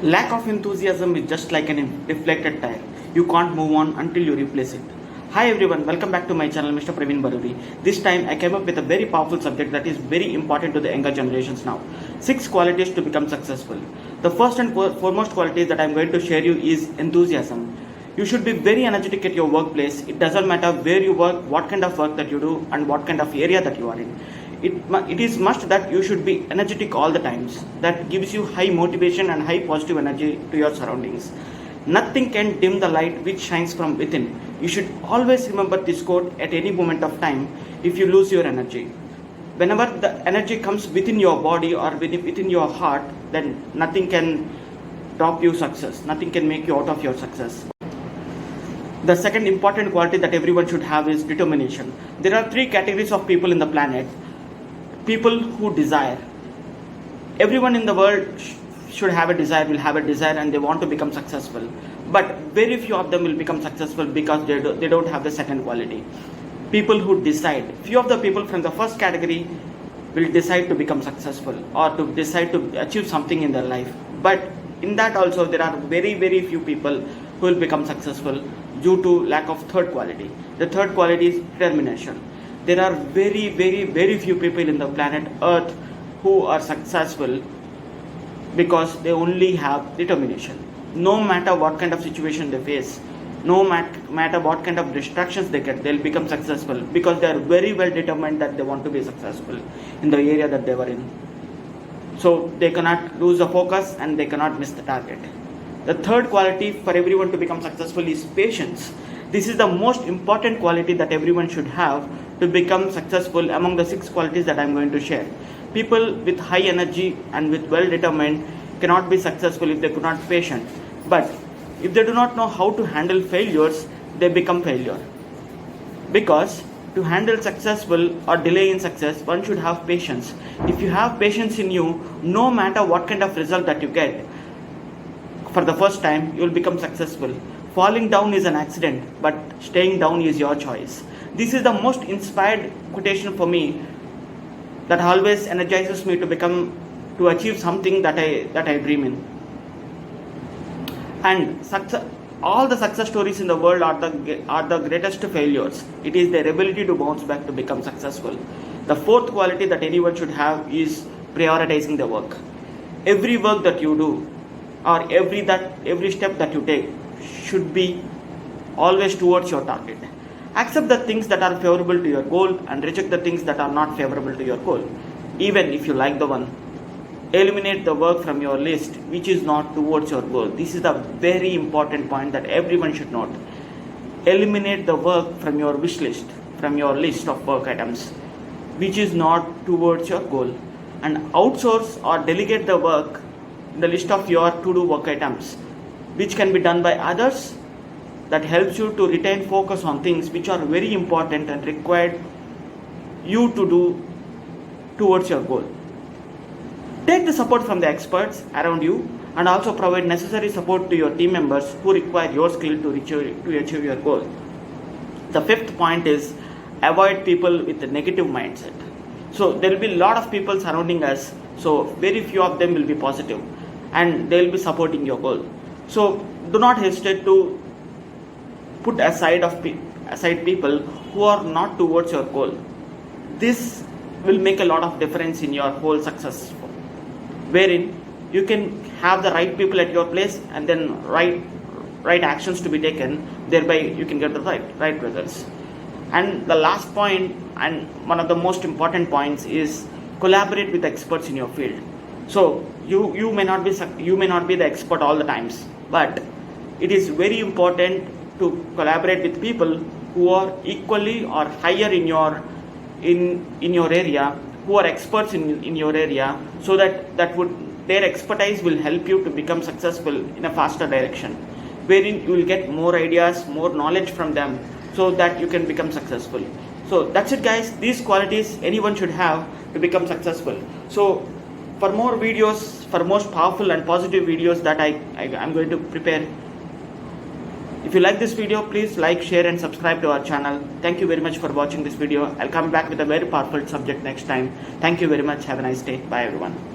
Lack of enthusiasm is just like an deflected tire. You can't move on until you replace it. Hi everyone, welcome back to my channel Mr. Praveen Baruri. This time I came up with a very powerful subject that is very important to the younger generations now. 6 qualities to become successful. The first and foremost quality that I am going to share you is enthusiasm. You should be very energetic at your workplace. It doesn't matter where you work, what kind of work that you do and what kind of area that you are in. It is must that you should be energetic all the times. That gives you high motivation and high positive energy to your surroundings. Nothing can dim the light which shines from within. You should always remember this quote at any moment of time. If you lose your energy, whenever the energy comes within your body or within your heart, then nothing can drop you success. Nothing can make you out of your success. The second important quality that everyone should have is determination. There are 3 categories of people in the planet. People who desire. Everyone in the world should have a desire, will have a desire, and they want to become successful. But very few of them will become successful because they don't have the second quality. People who decide. Few of the people from the first category will decide to become successful or to decide to achieve something in their life. But in that also there are very few people who will become successful due to lack of third quality. The third quality is determination. There are very few people in the planet Earth who are successful because they only have determination. No matter what kind of situation they face, no matter what kind of distractions they get, they'll become successful because they are very well determined that they want to be successful in the area that they were in. So they cannot lose the focus and they cannot miss the target. The third quality for everyone to become successful is patience. This is the most important quality that everyone should have to become successful among the 6 qualities that I am going to share. People with high energy and with well determined cannot be successful if they could not be patient. But if they do not know how to handle failures, they become failure. Because to handle successful or delay in success, one should have patience. If you have patience in you, no matter what kind of result that you get, for the first time, you will become successful. Falling down is an accident, but staying down is your choice. This is the most inspired quotation for me that always energizes me to achieve something that I dream in. And all the success stories in the world are the greatest failures. It is their ability to bounce back to become successful. The fourth quality that anyone should have is prioritizing the work. Every work that you do or every step that you take should be always towards your target. Accept the things that are favorable to your goal and reject the things that are not favorable to your goal. Even if you like the one, eliminate the work from your list which is not towards your goal. This is the very important point that everyone should note. Eliminate the work from your wish list, from your list of work items which is not towards your goal, and outsource or delegate the work in the list of your to-do work items which can be done by others. That helps you to retain focus on things which are very important and required you to do towards your goal. Take the support from the experts around you and also provide necessary support to your team members who require your skill to achieve your goal. The fifth point is avoid people with a negative mindset. So there will be a lot of people surrounding us, so very few of them will be positive and they will be supporting your goal. So do not hesitate to put aside people who are not towards your goal. This will make a lot of difference in your whole success, wherein you can have the right people at your place and then right actions to be taken, thereby you can get the right results. And the last point and one of the most important points is collaborate with experts in your field. So you may not be the expert all the times, but it is very important to collaborate with people who are equally or higher in your area, who are experts in your area, so that their expertise will help you to become successful in a faster direction, wherein you will get more ideas, more knowledge from them, so that you can become successful. So that's it guys. These qualities anyone should have to become successful. So for more videos, for most powerful and positive videos that I'm going to prepare, if you like this video, please like, share and subscribe to our channel. Thank you very much for watching this video. I'll come back with a very powerful subject next time. Thank you very much. Have a nice day. Bye everyone.